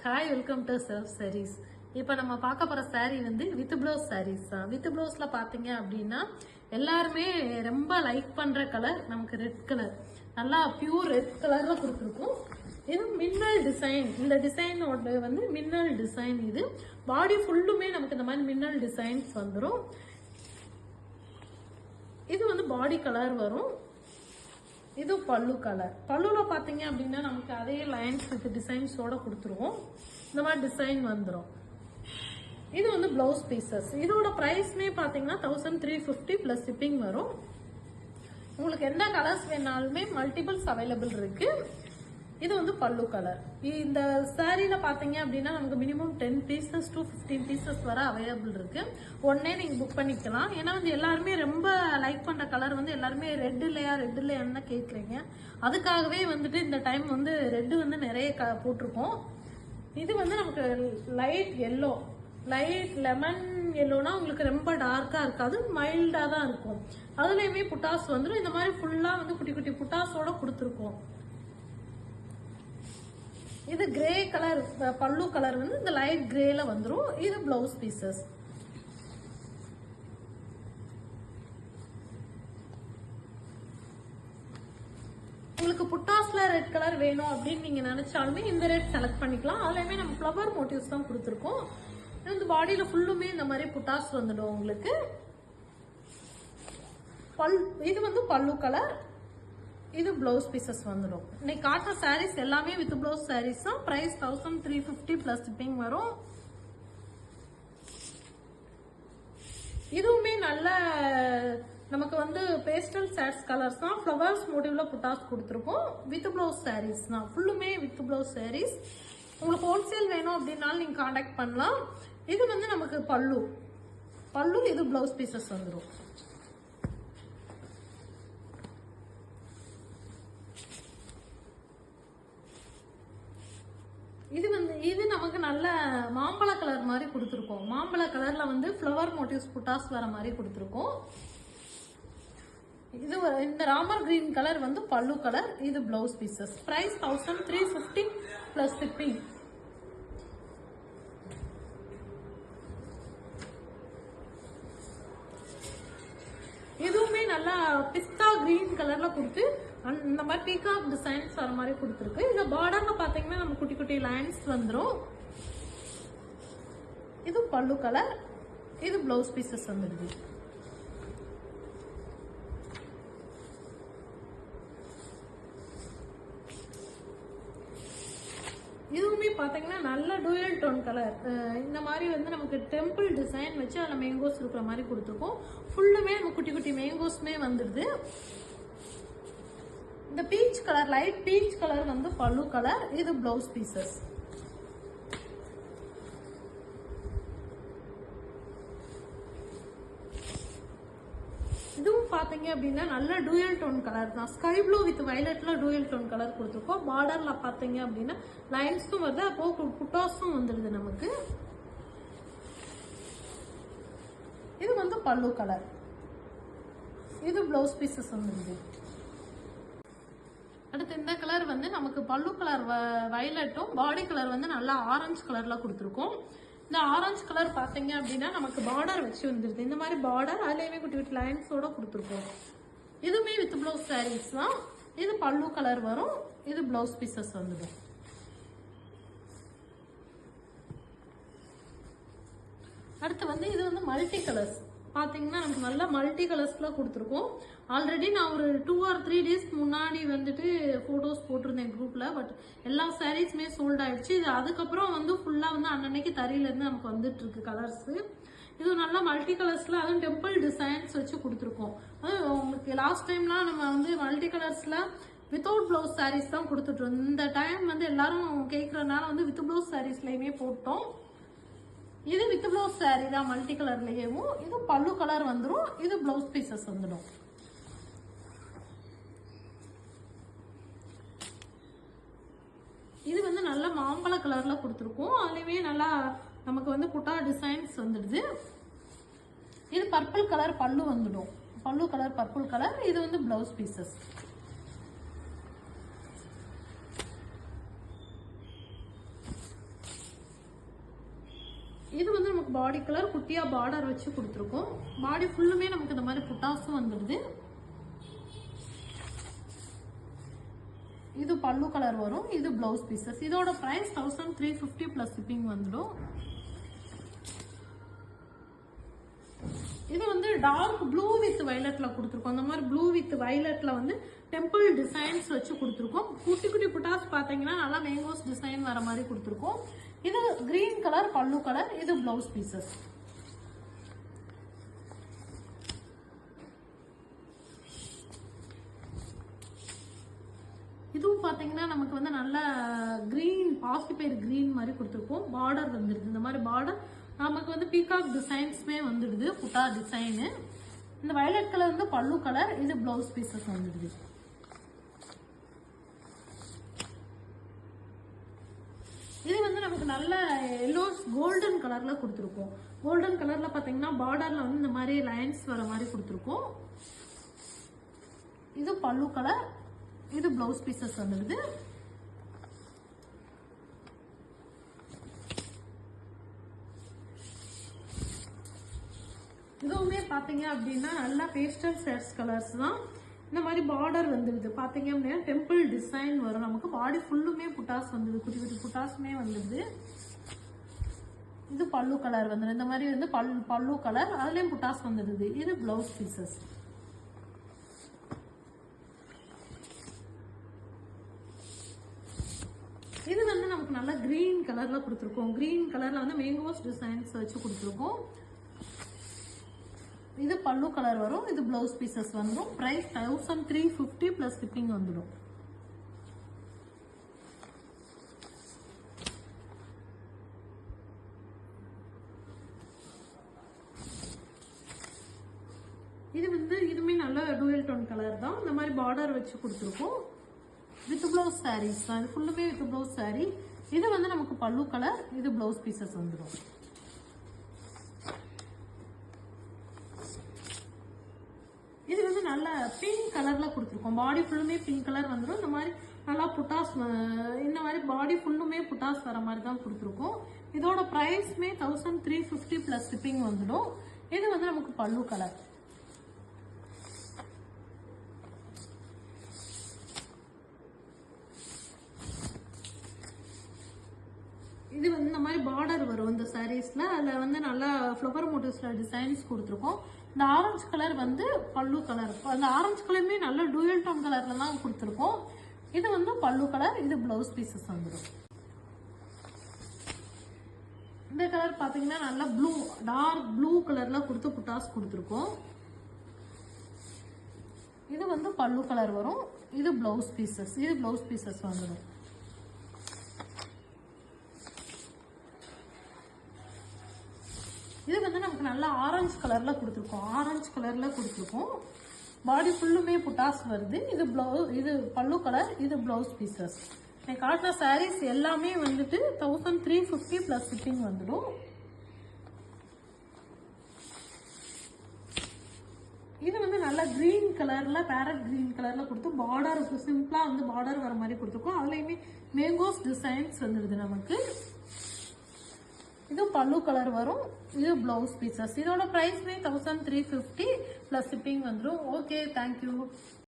Hi, welcome to Sarv sarees. இப்போ நம்ம பார்க்க போகிற சாரீ வந்து வித் ப்ளவுஸ் சாரீஸ் தான். வித் ப்ளவுஸில் பார்த்தீங்க அப்படின்னா எல்லாருமே ரொம்ப லைக் பண்ணுற கலர் நமக்கு ரெட் கலர். நல்லா பியூர் ரெட் கலரில் கொடுத்துருக்கோம். இது மின்னல் டிசைன். இந்த டிசைனோட வந்து மின்னல் டிசைன். இது பாடி ஃபுல்லுமே நமக்கு இந்த மாதிரி மின்னல் டிசைன்ஸ் வந்துடும். இது வந்து பாடி கலர் வரும். இது பல்லு கலர். பல்லுல பாத்தீங்க அப்படின்னா நமக்கு அதே லைன்ஸ் வித் டிசைன்ஸோட கொடுத்துருவோம். இந்த மாதிரி டிசைன் வந்துடும். இது வந்து பிளவுஸ் பீசஸ். இதோட பிரைஸ்மே பாத்தீங்கன்னா 1350 பிளஸ் ஷிப்பிங் வரும். உங்களுக்கு எந்த கலர்ஸ் வேணாலுமே மல்டிபிள்ஸ் அவைலபிள் இருக்கு. இது வந்து பல்லு கலர். இந்த சாரீல பாத்தீங்க அப்படின்னா நமக்கு மினிமம் 10 பீசஸ் to 15 பீசஸ் வர அவைலபிள் இருக்கு. உடனே நீங்க புக் பண்ணிக்கலாம். ஏன்னா வந்து எல்லாருமே ரொம்ப லைக் பண்ற கலர் வந்து எல்லாருமே ரெட் இல்லையான்னு கேக்குறீங்க. அதுக்காகவே வந்துட்டு இந்த டைம் வந்து ரெட் வந்து நிறைய போட்டிருக்கோம். இது வந்து நமக்கு லைட் எல்லோ, லைட் லெமன் எல்லோனா உங்களுக்கு ரொம்ப டார்க்கா இருக்காது, மைல்டா தான் இருக்கும். அதுலயுமே புட்டாஸ் வந்துடும். இந்த மாதிரி ஃபுல்லா வந்து குட்டி குட்டி புட்டாஸோட கொடுத்துருக்கோம். இது கிரே கலர். பல்லு கலர் வந்து இந்த லைட் கிரேல வந்துடும். இது பிளவுஸ் பீசஸ். உங்களுக்கு புட்டாஸ்ல ரெட் கலர் வேணும் அப்படின்னு நீங்க நினைச்சாலுமே இந்த ரெட் செலக்ட் பண்ணிக்கலாம். அதுலயுமே நம்ம ஃப்ளவர் மோட்டிவ்ஸ் தான் கொடுத்துருக்கோம். இந்த பாடியில ஃபுல்லுமே இந்த மாதிரி புட்டாஸ் வந்துடும் உங்களுக்கு. இது வந்து பல்லு கலர். இது பிளவுஸ் பீசஸ் வந்துடும். இன்னைக்கு காட்டுற சாரீஸ் எல்லாமே வித் பிளவுஸ் சாரீஸ் தான். பிரைஸ் 1350 பிளஸ் ஷிப்பிங் வரும். இதுவுமே நல்ல நமக்கு வந்து பேஸ்டல் சாட்ஸ் கலர்ஸ் தான். ஃப்ளவர்ஸ் மோட்டிவ்ல புட்டாஸ் கொடுத்துருக்கோம். வித் பிளவுஸ் சாரீஸ் தான். ஃபுல்லுமே வித் பிளவுஸ் சாரீஸ். உங்களுக்கு ஹோல்சேல் வேணும் அப்படின்னாலும் நீங்க கான்டாக்ட் பண்ணலாம். இது வந்து நமக்கு பல்லு. இது பிளவுஸ் பீசஸ் வந்துடும். இது நமக்கு நல்ல மாம்பழ கலர் மாதிரி கொடுத்துருக்கோம். மாம்பழ கலர்ல வந்து ஃப்ளவர் மோட்டிவ்ஸ் புட்டாஸ் வர மாதிரி கொடுத்துருக்கோம். இது இந்த ராமர் கிரீன் கலர் வந்து பல்லு கலர். இது blouse pieces. Price 1350 plus shipping. இதுவுமே நல்லா பிஸ்தா கிரீன் கலர்ல கொடுத்து இந்த மாதிரி பீகாக் டிசைன்ஸ் வர மாதிரி கொடுத்துருக்கு. இந்த பார்டர்ல பாத்தீங்கன்னா நம்ம குட்டி குட்டி லைன்ஸ் வந்துடும். இது பல்லு கலர். இது பிளவுஸ் பீசஸ் வந்துடுது. இதுவுமே பாத்தீங்கன்னா நல்ல டூயல் டோன் கலர். இந்த மாதிரி வந்து நமக்கு டெம்பிள் டிசைன் வச்சு அதில் மேங்கோஸ் இருக்கிற மாதிரி கொடுத்துருக்கோம். ஃபுல்லுமே நம்ம குட்டி குட்டி மேங்கோஸ்மே வந்துடுது. இந்த peach colour, light peach colour வந்து பல்லு கலர். இது பிளவுஸ் பீசஸ். இதுவும் பாத்தீங்க அப்படின்னா நல்ல டூயல் டோன் கலர் தான். ஸ்கை ப்ளூ வித் வயலட்ல டூயல் டோன் கலர் கொடுத்துருக்கோம். பார்டர்ல பாத்தீங்க அப்படின்னா லைன்ஸும் வருது, அப்போ புட்டாஸும் வந்துடுது நமக்கு. இது வந்து பல்லு கலர். இது பிளவுஸ் பீசஸ் வந்துடுது. அடுத்து இந்த கலர் வந்து நமக்கு பல்லு கலர் வயலட்டும், பாடி கலர் வந்து நல்லா ஆரஞ்சு கலர்ல கொடுத்துருக்கோம். இந்த ஆரஞ்சு கலர் பாத்தீங்க அப்படின்னா நமக்கு பார்டர் வச்சு வந்துருது. இந்த மாதிரி பார்டர் அதுலயுமே குட்டி குட்டி லைன்ஸோட கொடுத்துருக்கோம். இதுவுமே வித் பிளவுஸ் சாரீஸ் தான். இது பல்லு கலர் வரும். இது பிளவுஸ் பீசஸ் வந்துடும். அடுத்து வந்து இது வந்து மல்டி கலர்ஸ். பாத்தீங்கன்னா நமக்கு நல்ல மல்டி கலர்ஸ்ல கொடுத்துருக்கோம். ஆல்ரெடி நான் ஒரு 2 or 3 டேஸ்க்கு முன்னாடி வந்துட்டு போட்டோஸ் போட்டிருந்தேன் குரூப்ல. பட் எல்லா சாரீஸுமே சோல்ட் ஆயிடுச்சு. இது அதுக்கப்புறம் வந்து ஃபுல்லா வந்து அன்னன்னைக்கு தறியில இருந்து நமக்கு வந்துட்டு இருக்கு கலர்ஸ். இது நல்லா மல்டி கலர்ஸ்ல, அதுவும் டெம்பிள் டிசைன்ஸ் வச்சு கொடுத்துருக்கோம். அது உங்களுக்கு லாஸ்ட் டைம்லாம் நம்ம வந்து மல்டி கலர்ஸ்ல வித்தவுட் பிளவுஸ் சாரீஸ் தான் கொடுத்துட்டோம். இந்த டைம் வந்து எல்லாரும் கேட்கறதுனால வந்து வித் பிளவுஸ் சாரீஸ்லயுமே போட்டோம். இது வித் பிளவுஸ் சாரீ தான், மல்டி கலர்லயேவும். இது பல்லு கலர் வந்துடும். இது பிளவுஸ் பீசஸ் வந்துடும். இது வந்து நல்ல மாம்பழ கலர்ல கொடுத்துருக்கோம். அதுலயுமே நல்லா நமக்கு வந்து புட்டா டிசைன்ஸ் வந்துடுது. இது பர்பிள் கலர் பல்லு வந்துடும். பல்லு கலர் பர்பிள் கலர். இது வந்து பிளவுஸ் பீசஸ். இது வந்து நமக்கு பாடி கலர் குட்டியா பார்டர் வச்சு கொடுத்துருக்கோம். பாடி ஃபுல்லுமே நமக்கு இந்த மாதிரி புட்டாஸும் வந்துடுது. இது பல்லு கலர் வரும். இது பிளவுஸ் பீசஸ். இதோட பிரைஸ் 1350 பிளஸ் ஷிப்பிங் வந்துடும். இது வந்து டார்க் ப்ளூ வித் வயலட்ல கொடுத்துருக்கோம். அந்த மாதிரி ப்ளூ வித் வயலட்ல வந்து டெம்பிள் டிசைன்ஸ் வச்சு கொடுத்துருக்கோம். குட்டி குட்டி புட்டாஸ் பாத்தீங்கன்னா நல்லா மேங்கோஸ் டிசைன் வர மாதிரி கொடுத்துருக்கோம். இது கிரீன் கலர் பல்லு கலர். இது பிளவுஸ் பீசஸ். இதுவும் பாத்தீங்கன்னா நமக்கு வந்து நல்ல கிரீன் பாசிட்டிவ் கிரீன் மாதிரி கொடுத்துருக்கோம். பார்டர் வந்துடுது. இந்த மாதிரி பார்டர் நமக்கு வந்து பீகாக் டிசைன்ஸ்மே வந்துடுது. புட்டா டிசைனு. இந்த வயலட் கலர் வந்து பல்லு கலர். இது பிளவுஸ் பீசஸ் வந்துடுது. இது வந்து நமக்கு நல்ல எல்லோ கோல்டன் கலர்ல கொடுத்துருக்கோம். கோல்டன் கலர்ல பாத்தீங்கன்னா பார்டர்ல வந்து இந்த மாதிரி லைன்ஸ் வர மாதிரி கொடுத்துருக்கோம். இது பல்லு கலர். இது பிளவுஸ் பீசஸ் வந்துடுது. இதுவுமே பாத்தீங்க அப்படின்னா நல்லா பேஸ்டல் ஷேட்ஸ் கலர்ஸ் தான். இந்த மாதிரி பார்டர் வந்துடுது. பாத்தீங்க அப்படின்னா டெம்பிள் டிசைன் வரும். நமக்கு பாடி ஃபுல்லுமே புட்டாஸ் வந்துடுது. குட்டி குட்டி புட்டாஸுமே வந்துடுது. இது பல்லு கலர் வந்துடுது. இந்த மாதிரி வந்து பல்லு கலர். அதுலயும் புட்டாஸ் வந்துடுது. இது பிளவுஸ் பீசஸ். இது வந்து நமக்கு நல்லா கிரீன் கலர்ல கொடுத்துருக்கோம். கிரீன் கலர்ல வந்து மேங்கோஸ் டிசைன்ஸ் வச்சு கொடுத்துருக்கோம். இது பல்லு கலர் வரும். இது பிளவுஸ் பீசஸ் வந்துடும். பிரைஸ் 1350 பிளஸ் ஷிப்பிங் வந்துடும். இது வந்து இதுமே நல்ல டூயல் டோன் கலர் தான். இந்த மாதிரி பார்டர் வச்சு கொடுத்துருக்கோம். வித் பிளவுஸ் சாரீஸ் தான். இது ஃபுல்லுமே வித் பிளவுஸ் சாரீ. இது வந்து நமக்கு பல்லு கலர். இது பிளவுஸ் பீசஸ் வந்துடும். இது வந்து நல்ல பிங்க் கலர்ல கொடுத்துருக்கோம். பாடி ஃபுல்லுமே பிங்க் கலர் வந்துடும். இந்த மாதிரி நல்லா புட்டாஸ் இந்த மாதிரி பாடி ஃபுல்லுமே புட்டாஸ் வர மாதிரி தான் கொடுத்துருக்கோம். இதோட பிரைஸ்மே 1350 பிளஸ் ஷிப்பிங் வந்துடும். இது வந்து நமக்கு பல்லு கலர். இது வந்து இந்த மாதிரி பார்டர் வரும் இந்த சாரீஸ்ல. அதுல வந்து நல்லா ஃப்ளவர் மோட்டிவ்ஸ்ல டிசைன்ஸ் கொடுத்துருக்கோம். இந்த ஆரஞ்சு கலர் வந்து பல்லு கலர். அந்த ஆரஞ்சு கலருமே நல்ல டூயல் டோன் கலர்ல தான் கொடுத்துருக்கோம். இது வந்து பல்லு கலர். இது பிளவுஸ் பீசஸ் வந்துடும். இந்த கலர் பாத்தீங்கன்னா நல்லா ப்ளூ டார்க் ப்ளூ கலர்ல கொடுத்து புட்டாஸ் கொடுத்துருக்கோம். இது வந்து பல்லு கலர் வரும். இது பிளவுஸ் பீசஸ். இது பிளவுஸ் பீசஸ் வந்துடும். இது வந்து நமக்கு நல்லா ஆரஞ்சு கலர்ல கொடுத்துருக்கோம். ஆரஞ்சு கலர்ல கொடுத்துருக்கோம். பாடி ஃபுல்லுமே புட்டாஸ் வருது. இது பல்லு கலர். இது பிளவுஸ் பீசஸ். நான் காட்டின சாரீஸ் எல்லாமே வந்துட்டு 1350 பிளஸ் ஷிப்பிங் வந்துடும். இது வந்து நல்லா கிரீன் கலர்ல பேரட் கிரீன் கலர்ல கொடுத்து பார்டர் சிம்பிளா வந்து பார்டர் வர மாதிரி கொடுத்துருக்கோம். அதுலயுமே மேங்கோஸ் டிசைன்ஸ் வந்துடுது நமக்கு. இது பல்லு கலர் வரும். இது பிளவுஸ் பீசஸ். இதோட பிரைஸ்மே 1350 பிளஸ் ஷிப்பிங் வந்துடும். Okay, thank you.